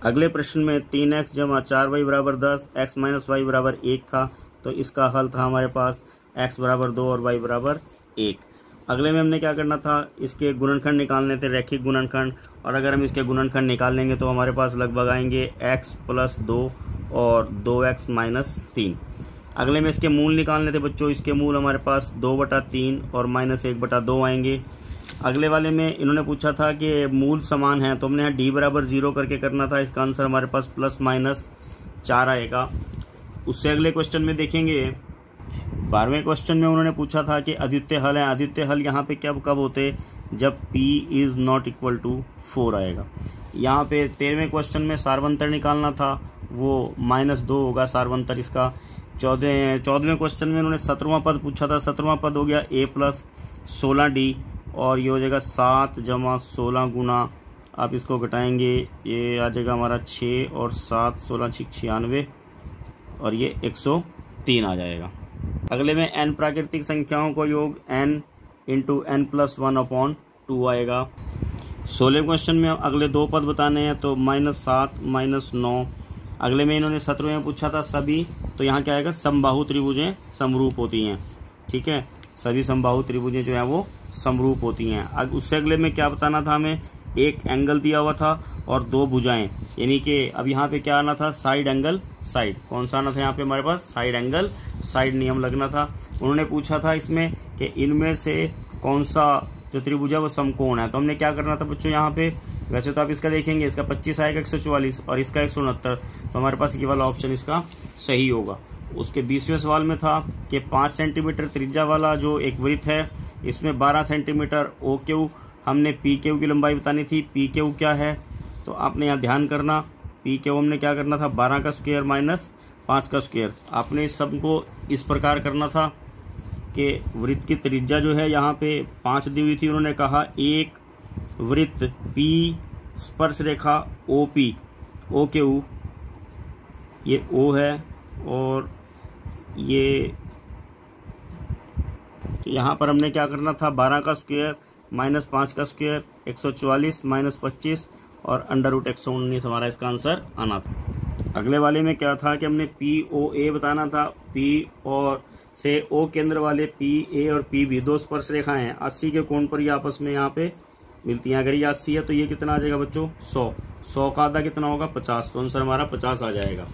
अगले प्रश्न में 3x जमा 4y बराबर 10, x माइनस वाई बराबर 1 था, तो इसका हल था हमारे पास x बराबर 2 और y बराबर 1। अगले में हमने क्या करना था, इसके गुणनखंड निकालने थे, रैखिक गुणनखंड, और अगर हम इसके गुणनखंड निकाल लेंगे तो हमारे पास लगभग आएंगे x प्लस 2 और 2x माइनस 3। अगले में इसके मूल निकालने थे बच्चों, इसके मूल हमारे पास 2/3 और -1/2 आएंगे। अगले वाले में इन्होंने पूछा था कि मूल समान है, तो हमने यहाँ d बराबर 0 करके करना था, इसका आंसर हमारे पास +-4 आएगा। उससे अगले क्वेश्चन में देखेंगे 12वें क्वेश्चन में उन्होंने पूछा था कि अद्वितीय हल है। अद्वितीय हल यहाँ पे कब होते, जब p is not equal to 4 आएगा। यहाँ पे 13वें क्वेश्चन में सार्वंतर निकालना था, वो -2 होगा सार्वंतर इसका। 14वें क्वेश्चन में उन्होंने 17वां पद पूछा था, 17वां पद हो गया a + 16d और ये हो जाएगा 7 + 16 गुना, आप इसको घटाएंगे ये आ जाएगा हमारा 6 और 7 16 6 96 और ये 103 आ जाएगा। अगले में n प्राकृतिक संख्याओं को योग n × n+1/2 आएगा। 16वें क्वेश्चन में अगले 2 पद बताने हैं, तो -7 -9। अगले में इन्होंने 17वें में पूछा था सभी, तो यहाँ क्या आएगा, समबाहु त्रिभुजें समरूप होती हैं। ठीक है, सभी समबाहु त्रिभुजें जो हैं वो समरूप होती हैं। अब उससे अगले में क्या बताना था हमें, एक एंगल दिया हुआ था और 2 भुजाएं, यानी कि अब यहाँ पे क्या आना था, साइड एंगल साइड। कौन सा आना था यहाँ पे हमारे पास, साइड एंगल साइड नियम लगना था। उन्होंने पूछा था इसमें कि इनमें से कौन सा जो त्रिभुज है वो समकोण है, तो हमने क्या करना था बच्चों यहाँ पे, वैसे तो आप इसका देखेंगे इसका 25 आएगा 144 और इसका 169, तो हमारे पास ये वाला ऑप्शन इसका सही होगा। उसके 20वें सवाल में था कि 5 सेंटीमीटर त्रिज्या वाला जो एक वृत्त है, इसमें 12 सेंटीमीटर OQ, हमने PQ की लंबाई बतानी थी। PQ क्या है, तो आपने यहाँ ध्यान करना, PQ हमने क्या करना था, 12 का स्क्वायर माइनस 5 का स्क्वायर। आपने इस सब को इस प्रकार करना था कि वृत्त की त्रिज्या जो है यहाँ पे 5 दी हुई थी। उन्होंने कहा एक वृत्त P स्पर्श रेखा OQ, ये O है और ये यहाँ पर हमने क्या करना था, 12 का स्क्वायर माइनस 5 का स्क्वायर 144 माइनस 25 और √119 हमारा इसका आंसर आना था। अगले वाले में क्या था कि हमने POA बताना था। P और से O केंद्र वाले PA और PB 2 स्पर्श रेखाएं हैं, 80 के कोण पर ये आपस में यहाँ पे मिलती हैं। अगर ये 80 है तो ये कितना आ जाएगा बच्चों, 100 का आधा कितना होगा, 50, तो आंसर हमारा 50 आ जाएगा।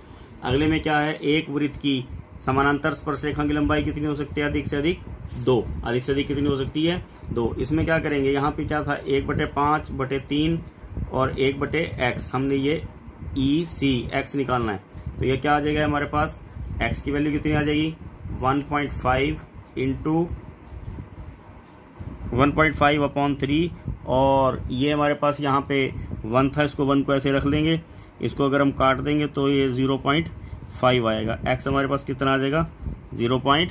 अगले में क्या है, एक वृत्त की समानांतर स्पर्श रेखा की लंबाई कितनी हो सकती है, अधिक से अधिक 2, अधिक से अधिक कितनी हो सकती है, 2। इसमें क्या करेंगे, यहाँ पे क्या था 1/5/3 और 1/x, हमने ये EC x निकालना है, तो ये क्या आ जाएगा हमारे पास, x की वैल्यू कितनी आ जाएगी 1.5 × 1.5/3 और ये हमारे पास यहाँ पे 1 था, इसको 1 को ऐसे रख लेंगे, इसको अगर हम काट देंगे तो ये 0.5 आएगा। x हमारे पास कितना आ जाएगा 0.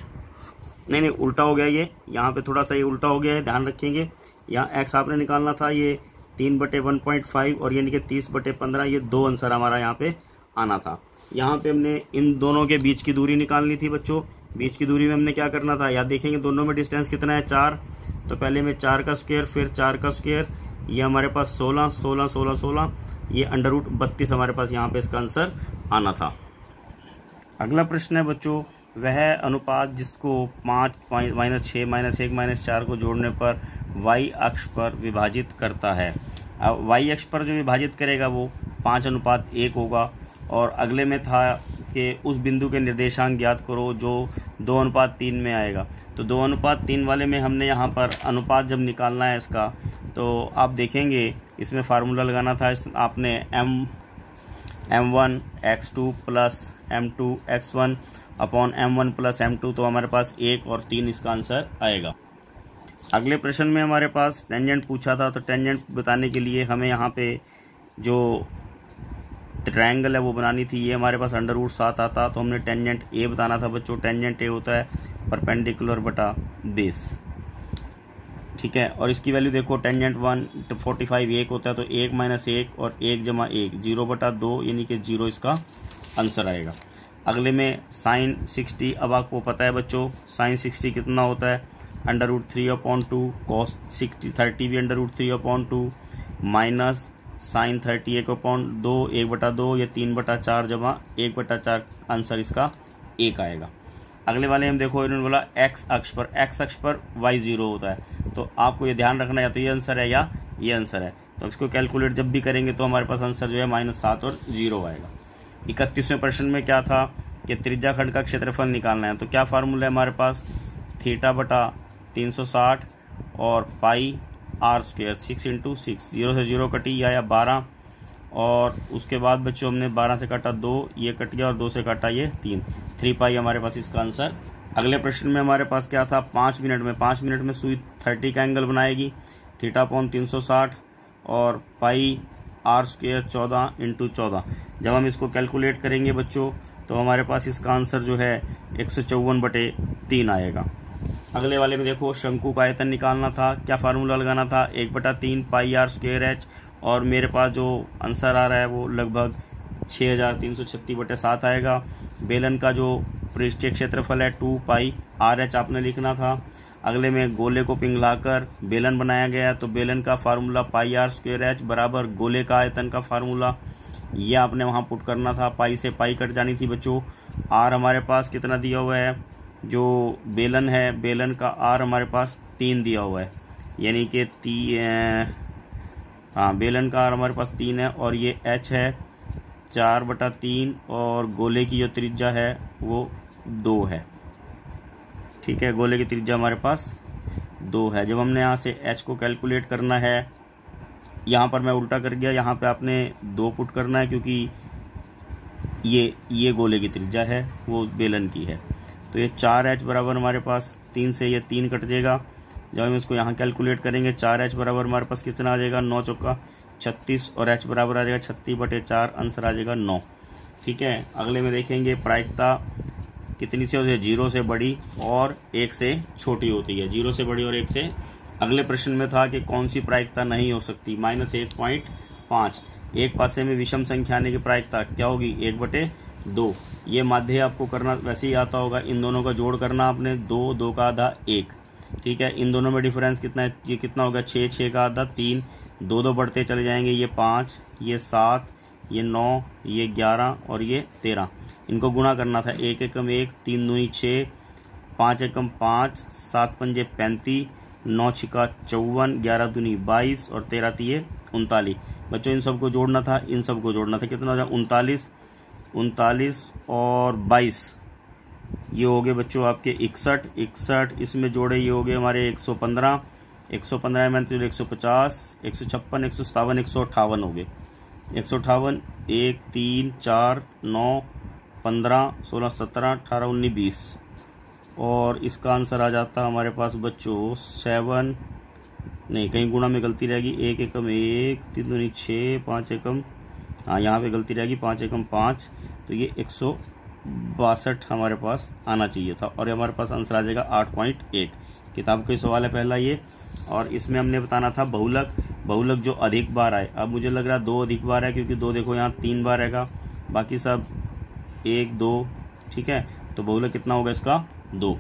नहीं उल्टा हो गया, ये यहाँ पे थोड़ा सा ये उल्टा हो गया है, ध्यान रखेंगे। यहाँ x आपने निकालना था ये 3/1.5 और यानी कि 30/15, ये 2 आंसर हमारा यहाँ पे आना था। यहाँ पे हमने इन दोनों के बीच की दूरी निकालनी थी बच्चों। बीच की दूरी में हमने क्या करना था, याद देखेंगे दोनों में डिस्टेंस कितना है 4, तो पहले में 4 का स्क्वायर फिर 4 का स्क्वायर, ये हमारे पास 16 16 16 16, ये √32 हमारे पास यहाँ पे इसका आंसर आना था। अगला प्रश्न है बच्चों, वह अनुपात जिसको 5 -6 -1 -4 को जोड़ने पर y अक्ष पर विभाजित करता है। अब y अक्ष पर जो विभाजित करेगा वो 5:1 होगा। और अगले में था कि उस बिंदु के निर्देशांक ज्ञात करो जो 2:3 में आएगा। तो 2:3 वाले में हमने यहाँ पर अनुपात जब निकालना है इसका, तो आप देखेंगे इसमें फार्मूला लगाना था, आपने m1 x2 + m2 x1 / m1 + m2, तो हमारे पास 1 और 3 इसका आंसर आएगा। अगले प्रश्न में हमारे पास टेंजेंट पूछा था, तो टेंजेंट बताने के लिए हमें यहाँ पे जो ट्रायंगल है वो बनानी थी। ये हमारे पास √7 आता, तो हमने टेंजेंट A बताना था बच्चों। टेंजेंट A होता है परपेंडिकुलर बटा बेस, ठीक है। और इसकी वैल्यू देखो, टेंजेंट 1 तो 45 1 होता है, तो 1 - 1 और 1 + 1 0/2, यानी कि 0 इसका आंसर आएगा। अगले में साइन 60, अब आपको पता है बच्चों साइन 60 कितना होता है, √3/2, कॉस 30 भी √3/2 माइनस साइन 31/2, 1/2, ये 3/4 जमा 1/4, आंसर इसका 1 आएगा। अगले वाले हम देखो, इन्होंने बोला x अक्ष पर y 0 होता है, तो आपको ये ध्यान रखना या तो ये आंसर है या ये आंसर है। तो इसको कैलकुलेट जब भी करेंगे तो हमारे पास आंसर जो है -7 और 0 आएगा। 31वें प्रश्न में क्या था कि त्रिज्या खंड का क्षेत्रफल निकालना है, तो क्या फार्मूला है हमारे पास, θ/360 और पाई r², 6 × 6, 0 से 0 कटी आया 12, और उसके बाद बच्चों हमने 12 से काटा 2, ये कट गया, और 2 से काटा ये 3 पाई हमारे पास इसका आंसर। अगले प्रश्न में हमारे पास क्या था, 5 मिनट में सुई 30 का एंगल बनाएगी, θ/360 और पाई आर स्क्वायर 14 इंटू 14। जब हम इसको कैलकुलेट करेंगे बच्चों तो हमारे पास इसका आंसर जो है 154/3 आएगा। अगले वाले में देखो, शंकु का आयतन निकालना था, क्या फार्मूला लगाना था, 1/3 पाई आर स्क्वायर एच, और मेरे पास जो आंसर आ रहा है वो लगभग 6336/7 आएगा। बेलन का जो पृष्ठीय क्षेत्रफल है 2 पाई आर एच आपने लिखना था। अगले में गोले को पिघलाकर बेलन बनाया गया है, तो बेलन का formula pi R square H बराबर गोले का आयतन का फार्मूला, ये आपने वहाँ पुट करना था। पाई से पाई कट जानी थी बच्चों। आर हमारे पास कितना दिया हुआ है, जो बेलन है बेलन का आर हमारे पास 3 दिया हुआ है, यानी कि बेलन का आर हमारे पास 3 है, और ये एच है 4/3, और गोले की जो त्रिज्या है वो 2 है। ठीक है, गोले की त्रिज्या हमारे पास 2 है। जब हमने यहाँ से एच को कैलकुलेट करना है, यहाँ पर मैं उल्टा कर गया, यहाँ पे आपने 2 पुट करना है, क्योंकि ये गोले की त्रिज्या है, वो बेलन की है। तो ये 4h बराबर हमारे पास 3 से ये 3 कट जाएगा। जब हम इसको यहाँ कैलकुलेट करेंगे 4h बराबर हमारे पास कितना आ जाएगा, 9 चौका 36, और h बराबर आ जाएगा 36/4, आंसर आ जाएगा 9। ठीक है, अगले में देखेंगे प्रायिकता कितनी से होती है, 0 से बड़ी और 1 से छोटी होती है। 0 से बड़ी और 1 से। अगले प्रश्न में था कि कौन सी प्रायिकता नहीं हो सकती, -1.5। एक पासे में विषम संख्या आने की प्रायिकता क्या होगी, 1/2। ये माध्य आपको करना वैसे ही आता होगा, इन दोनों का जोड़ करना आपने, 2, 2 का आधा 1। ठीक है, इन दोनों में डिफरेंस कितना है, ये कितना होगा, 6, 6 का आधा 3, 2, 2 बढ़ते चले जाएंगे, ये 5, ये 7, ये 9, ये 11 और ये 13। इनको गुणा करना था, 1 एकम 1, 3 दूनी 6, 5 एकम 5, 7 पंजे 35, 9 छिका 54, 11 दूनी 22 और 13 तिये 39। बच्चों इन सबको जोड़ना था, इन सबको जोड़ना था, कितना हो जाए 39 और 22, ये हो गए बच्चों आपके 61, इसमें जोड़े ये हो गए हमारे 115 में 150, 156, 157, 158 हो गए। 158, 1, 3, 4, 9, 15, 16, 17, 18, 19, 20, और इसका आंसर आ जाता हमारे पास बच्चों 7, नहीं कहीं गुणा में गलती रहेगी, 1 एकम 1, 3 दूनी 6, 5 एकम, हाँ यहाँ पे गलती रहेगी, 5 एकम 5, तो ये 162 हमारे पास आना चाहिए था, और ये हमारे पास आंसर आ जाएगा 8.1। किताब का सवाल है पहला ये, और इसमें हमने बताना था बहुलक जो अधिक बार आए। अब मुझे लग रहा है 2 अधिक बार है, क्योंकि 2 देखो यहाँ 3 बार रहेगा, बाकी सब 1, 2। ठीक है, तो बहुलक कितना होगा इसका, 2।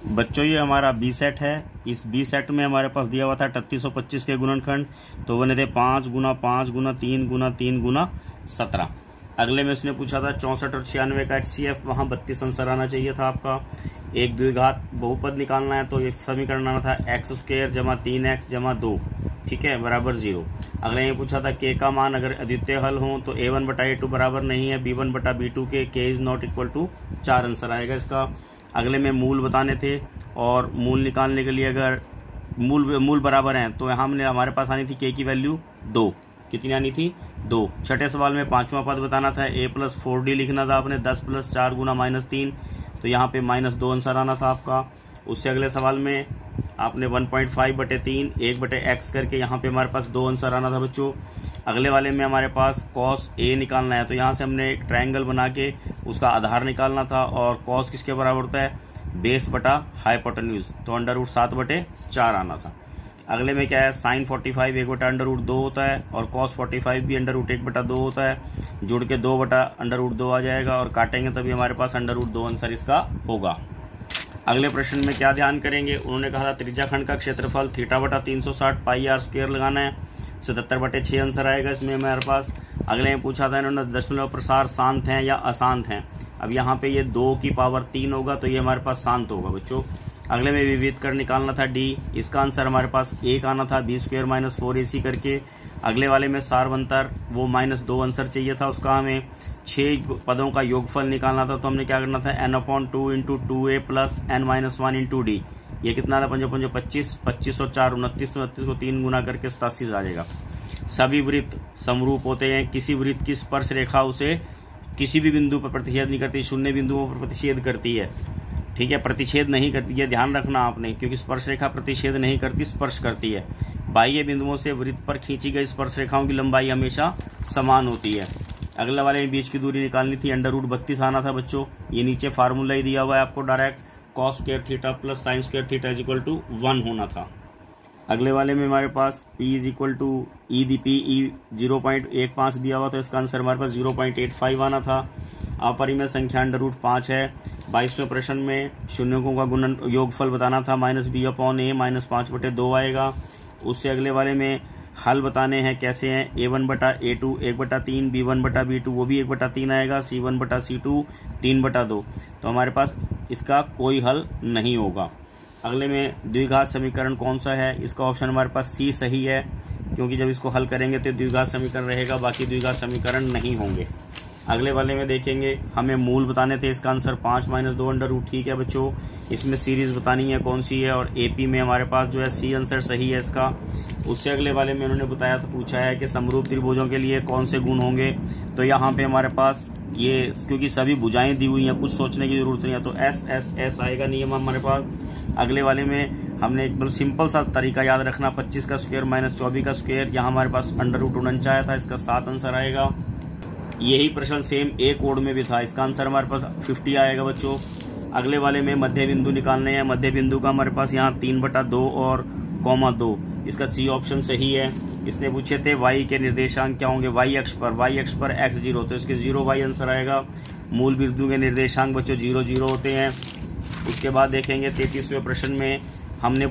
बच्चों ये हमारा बी सेट है। इस बी सेट में हमारे पास दिया हुआ था 3825 के गुणनखंड, तो बने थे 5 गुना 5 गुना 3 गुना 3 गुना 17। अगले में उसने पूछा था 64 और 96 का HCF, वहाँ 32 आंसर आना चाहिए था आपका। एक द्विघात बहुपद निकालना है, तो ये समीकरण आना था x² जमा 3x जमा 2, ठीक है, बराबर 0। अगले में पूछा था k का मान अगर अद्वितीय हल हो तो a1/a2 बराबर नहीं है b1/b2 के, k is not equal to 4 answer आएगा इसका। अगले में मूल बताने थे, और मूल निकालने के लिए अगर मूल बराबर हैं तो हमने हमारे पास आनी थी k की वैल्यू 2, कितनी आनी थी 2। छठे सवाल में 5वां पद बताना था, a+4d लिखना था आपने, 10 + 4 गुना -3, तो यहाँ पे -2 आंसर आना था आपका। उससे अगले सवाल में आपने 1.5/3 1/x करके यहाँ पे हमारे पास 2 आंसर आना था बच्चों। अगले वाले में हमारे पास cos a निकालना है, तो यहाँ से हमने एक ट्रायंगल बना के उसका आधार निकालना था, और cos किसके बराबर होता है, बेस बटा हाइपोटेन्यूज, तो √7/4 आना था। अगले में क्या है, sin 45 1/√2 होता है, और cos 45 भी √1/2 होता है, जुड़ के 2/√2 आ जाएगा, और काटेंगे तभी हमारे पास √2 आंसर इसका होगा। अगले प्रश्न में क्या ध्यान करेंगे, उन्होंने कहा था त्रिज्याखंड का क्षेत्रफल θ/360 πr² लगाना है, 77/6 आंसर आएगा इसमें हमारे पास। अगले में पूछा था इन्होंने दशमलव प्रसार शांत हैं या अशांत हैं, अब यहाँ पे ये 2 की पावर 3 होगा, तो ये हमारे पास शांत होगा बच्चों। अगले में विविध कर निकालना था d, इसका आंसर हमारे पास 1 आना था, b² - 4ac करके। अगले वाले में सार्वंतर, वो -2 आंसर चाहिए था उसका, हमें 6 पदों का योगफल निकालना था, तो हमने क्या करना था, n/2 × 2a + n-1 × d, ये कितना था, 5 × 25, 25 और 4 29, तो 29 को 3 गुना करके 87 आ जाएगा। सभी वृत्त समरूप होते हैं, किसी वृत्त की स्पर्श रेखा उसे किसी भी बिंदु पर प्रतिच्छेद नहीं करती, शून्य बिंदुओं पर प्रतिच्छेद करती है, ठीक है, प्रतिच्छेद नहीं करती है, ध्यान रखना आपने, क्योंकि स्पर्श रेखा प्रतिच्छेद नहीं करती, स्पर्श करती है। बाह्य बिंदुओं से वृत्त पर खींची गई स्पर्शरेखाओं की लंबाई हमेशा समान होती है। अगले वाले में बीच की दूरी निकालनी थी, √32 आना था बच्चों। ये नीचे फार्मूला ही दिया हुआ है आपको direct, cos square theta plus sine square theta is equal to 1 होना था। अगले वाले में हमारे पास P is equal to E 0.15 दिया हुआ, तो इसका आंसर हमारे पास 0.85 आना था। अपरिमेय संख्या √5 है। 22वें प्रश्न में शून्यों का गुणन योगफल बताना था, -b/a -5/2 आएगा। उससे अगले वाले में हल बताने हैं कैसे हैं, a1/a2 1/3, b1/b2 वो भी 1/3 आएगा, c1/c2 3/2। तो हमारे पास इसका कोई हल नहीं होगा। अगले में द्विघात समीकरण कौन सा है, इसका ऑप्शन हमारे पास सी सही है, क्योंकि जब इसको हल करेंगे तो द्विघात समीकरण रहेगा, बाकी द्विघात समीकरण नहीं होंगे। अगले वाले में देखेंगे हमें मूल बताने थे, इसका आंसर 5 - 2 ठीक है बच्चों। इसमें सीरीज बतानी है कौन सी है, और एपी में हमारे पास जो है सी आंसर सही है इसका। उससे अगले वाले में उन्होंने बताया तो पूछा है कि समरूप त्रिभुजों के लिए कौन से गुण होंगे, तो यहाँ पे हमारे पास ये, क्योंकि सभी भुजाएं दी हुई हैं, कुछ सोचने की जरूरत नहीं है, तो एस आएगा नियम हमारे पास। अगले वाले में हमने एक बिल्कुल सिंपल सा तरीका याद रखना, 25 का स्क्वायर - 24 का स्क्वायर, यहाँ हमारे पास √49 आया था, इसका 7 आंसर आएगा। यही प्रश्न सेम ए कोड में भी था, इसका आंसर हमारे पास 50 आएगा बच्चों। अगले वाले में मध्य बिंदु निकालने हैं, मध्य बिंदु का हमारे पास यहाँ 3/2 और (2), इसका सी ऑप्शन सही है। इसने पूछे थे y के निर्देशांक क्या होंगे, y अक्ष पर x0, तो इसके 0y आंसर आएगा। मूल बिंदु के निर्देशांक बच्चों 0 0 होते हैं। उसके बाद देखेंगे 33वें प्रश्न में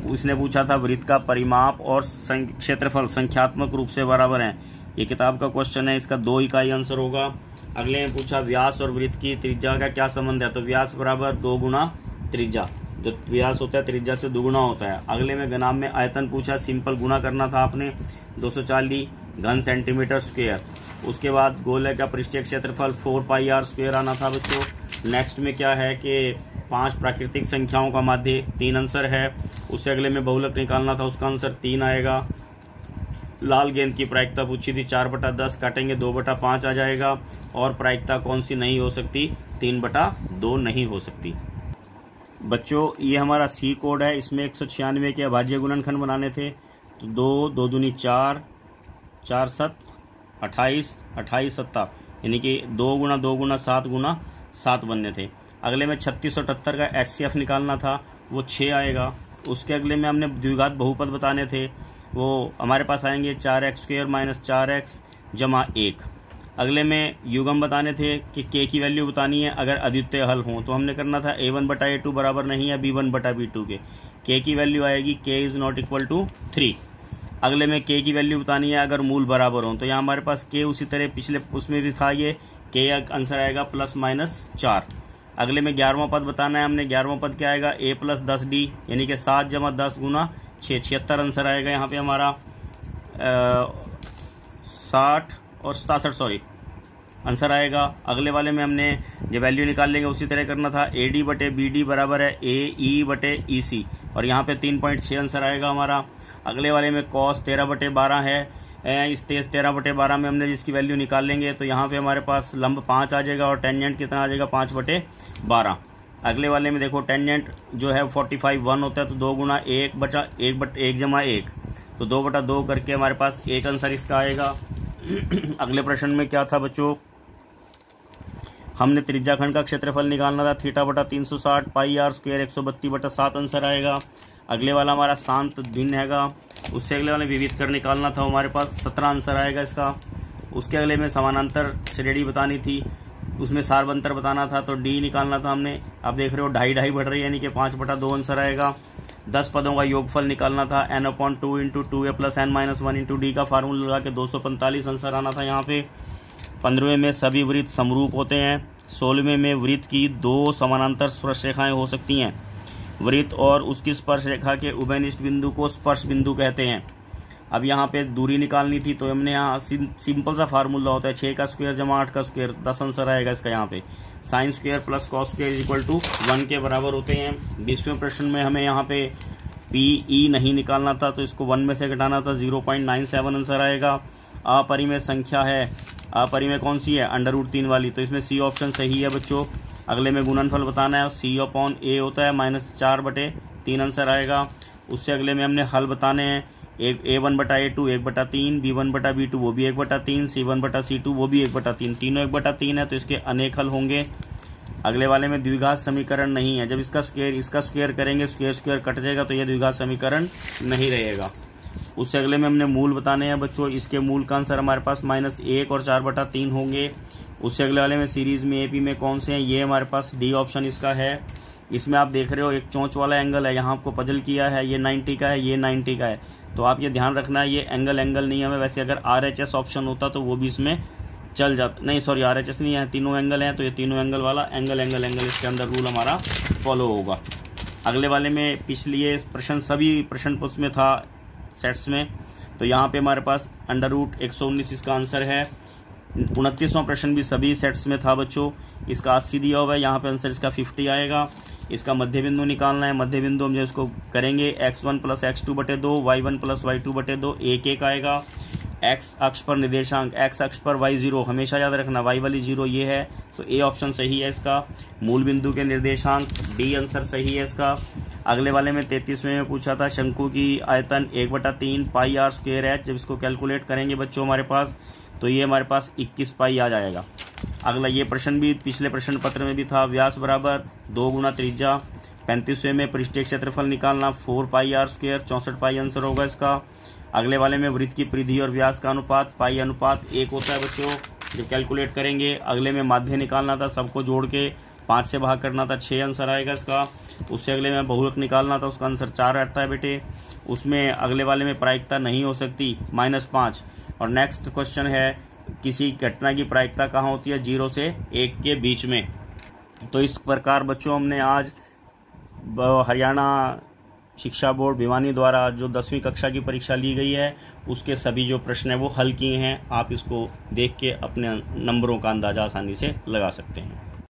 इसने पूछा था वृत्त का परिमाप और क्षेत्रफल संख्यात्मक रूप से बराबर हैं। ये किताब का क्वेश्चन है, इसका 2 इकाई आंसर होगा। अगले में पूछा व्यास और वृत्त की त्रिज्या का क्या संबंध है, तो व्यास बराबर 2 गुना त्रिज्या, जो व्यास होता है त्रिज्या से दुगुना होता है। अगले में गनाम में आयतन पूछा, सिंपल गुना करना था आपने, 240 घन सेंटीमीटर स्क्वायर। उसके बाद गोले का पृष्ठीय क्षेत्रफल 4πr² आना था बच्चों। नेक्स्ट में क्या है कि 5 प्राकृतिक संख्याओं का माध्य 3 आंसर है। उससे अगले में बहुलक निकालना था, उसका आंसर 3 आएगा। लाल गेंद की प्रायिकता पूछी थी, 4/10 काटेंगे 2/5 आ जाएगा। और प्रायिकता कौन सी नहीं हो सकती, 3/2 नहीं हो सकती। बच्चों ये हमारा सी कोड है, इसमें 196 के अभाज्य गुणनखंड बनाने थे, तो 2 2 दूनी 4 4 7 28 28 7, यानी कि 2 गुना 2 गुना 7 गुना 7 बनने थे। अगले में 36 और 78 का HCF निकालना था, वो 6 आएगा। उसके अगले में हमने द्विघात बहुपद बताने थे, वो हमारे पास आएंगे 4x² - 4x = 1। अगले में युग्म बताने थे कि k की वैल्यू बतानी है अगर अद्वितीय हल हो, तो हमने करना था a1/a2 बराबर नहीं है b1/b2 के, k की वैल्यू आएगी k ≠ 3। अगले में k की वैल्यू बतानी है अगर मूल बराबर हो, तो यहाँ हमारे पास k उसी तरह पिछले उसमें भी था, ये k आंसर आएगा +-4। अगले में 11वां पद बताना है हमने, 11वां पद क्या आएगा, a + 10d, यानी कि 7 + 10 गुना 6, 76 आंसर आएगा यहाँ पे हमारा। 60 और 67 आंसर आएगा। अगले वाले में हमने जो वैल्यू निकाल लेंगे उसी तरह करना था, AD/BD बराबर है AE/EC, और यहाँ पे 3.6 आंसर आएगा हमारा। अगले वाले में cos 13/12 है, इस 13/12 में हमने जिसकी वैल्यू निकाल लेंगे तो यहाँ पे हमारे पास लंब 5 आ जाएगा, और टेंजेंट कितना आ जाएगा, 5/12। अगले वाले में देखो टेंजेंट जो है 45 1 होता है, तो 2 गुना 1/1 तो 2/2 करके हमारे पास 1 आंसर इसका आएगा। अगले प्रश्न में क्या था बच्चों, हमने त्रिज्याखंड का क्षेत्रफल निकालना था, θ/360 πr² 132/7 आंसर आएगा। अगले वाला हमारा शांत भिन्न हैगा। उससे अगले वाले विविध कर निकालना था, हमारे पास 17 आंसर आएगा इसका। उसके अगले में समानांतर श्रेणी बतानी थी, उसमें सार्वंतर बताना था, तो डी निकालना था हमने। आप देख रहे हो 2.5 बढ़ रही है, यानी कि 5/2 आंसर आएगा। 10 पदों का योगफल निकालना था, n/2 × 2a + n - 1 × d का फार्मूला लगा के 245 आंसर आना था यहाँ पे। 15वें में सभी वृत्त समरूप होते हैं। 16वें में वृत्त की 2 समानांतर स्पर्श रेखाएं हो सकती हैं। वृत्त और उसकी स्पर्श रेखा के उभयनिष्ठ बिंदु को स्पर्श बिंदु कहते हैं। अब यहाँ पे दूरी निकालनी थी, तो हमने यहाँ सिंपल सा फार्मूला होता है, 6 का स्क्वायर = 8 का स्क्वायर, 10 आंसर आएगा इसका यहाँ पे। sin² + cos² = 1 के बराबर होते हैं। 20वें प्रश्न में हमें यहाँ पे PE नहीं निकालना था, तो इसको 1 में से घटाना था, 0.97 आंसर आएगा। अपरिमेय संख्या है, अपरिमेय कौन सी है, √3 वाली, तो इसमें सी ऑप्शन सही है बच्चों। अगले में गुणनफल बताना है, c/a होता है, -4/3 आंसर आएगा। उससे अगले में हमने हल बताने हैं A1/A2 1/3, B1/B2 वो भी 1/3, C1/C2 वो भी 1/3, तीनों 1/3 है तो इसके अनेक हल होंगे। अगले वाले में द्विघात समीकरण नहीं है, जब इसका स्क्वायर करेंगे स्क्वायर कट जाएगा तो यह द्विघात समीकरण नहीं रहेगा। उससे अगले में हमने मूल बताने हैं बच्चों, इसके मूल का आंसर हमारे पास -1 और 4/3 होंगे। उससे अगले वाले में सीरीज में AP में कौन से हैं, ये हमारे पास D ऑप्शन इसका है। इसमें आप देख रहे हो एक चोंच वाला एंगल है, यहाँ आपको पजल किया है, ये 90 का है, ये 90 का है, तो आप ये ध्यान रखना है ये एंगल नहीं है। वैसे अगर RHS ऑप्शन होता तो वो भी इसमें चल जाता, नहीं सॉरी RHS नहीं है, तीनों एंगल हैं तो ये तीनों एंगल वाला एंगल इसके अंदर रूल हमारा फॉलो होगा। अगले वाले में पिछले प्रश्न सभी प्रश्न उसमें था सेट्स में, तो यहाँ पे हमारे पास √119 इसका आंसर है। 29वां प्रश्न भी सभी सेट्स में था बच्चों, इसका 80 दिया हुआ है, यहाँ पे आंसर इसका 50 आएगा। इसका मध्य बिंदु निकालना है, मध्य बिंदु हम जो इसको करेंगे x1 + x2/2, y1 + y2/2, 1 आएगा। x अक्ष पर निर्देशांक, x अक्ष पर y0 हमेशा याद रखना, y वाली 0 ये है तो A ऑप्शन सही है इसका। मूल बिंदु के निर्देशांक D आंसर सही है इसका। अगले वाले में 33वें में पूछा था शंकु की आयतन 1/3 πr²h, जब इसको कैलकुलेट करेंगे बच्चों हमारे पास तो ये हमारे पास 21 पाई आ जाएगा। अगला ये प्रश्न भी पिछले प्रश्न पत्र में भी था, व्यास बराबर 2 गुना त्रिज्या। 35वें में पृष्ठीय क्षेत्रफल निकालना 4πr², 64 पाई आंसर होगा इसका। अगले वाले में वृत्त की परिधि और व्यास का अनुपात π/1 होता है बच्चों, जब कैलकुलेट करेंगे। अगले में माध्य निकालना था, सबको जोड़ के 5 से भाग करना था, 6 आंसर आएगा इसका। उससे अगले में बहुलक निकालना था, उसका आंसर 4 आता है बेटे। उसमें अगले वाले में प्रायिकता नहीं हो सकती, -5। और नेक्स्ट क्वेश्चन है किसी घटना की प्रायिकता कहाँ होती है, 0 से 1 के बीच में। तो इस प्रकार बच्चों हमने आज हरियाणा शिक्षा बोर्ड भिवानी द्वारा जो 10वीं कक्षा की परीक्षा ली गई है उसके सभी जो प्रश्न है वो हल किए हैं। आप इसको देख के अपने नंबरों का अंदाजा आसानी से लगा सकते हैं।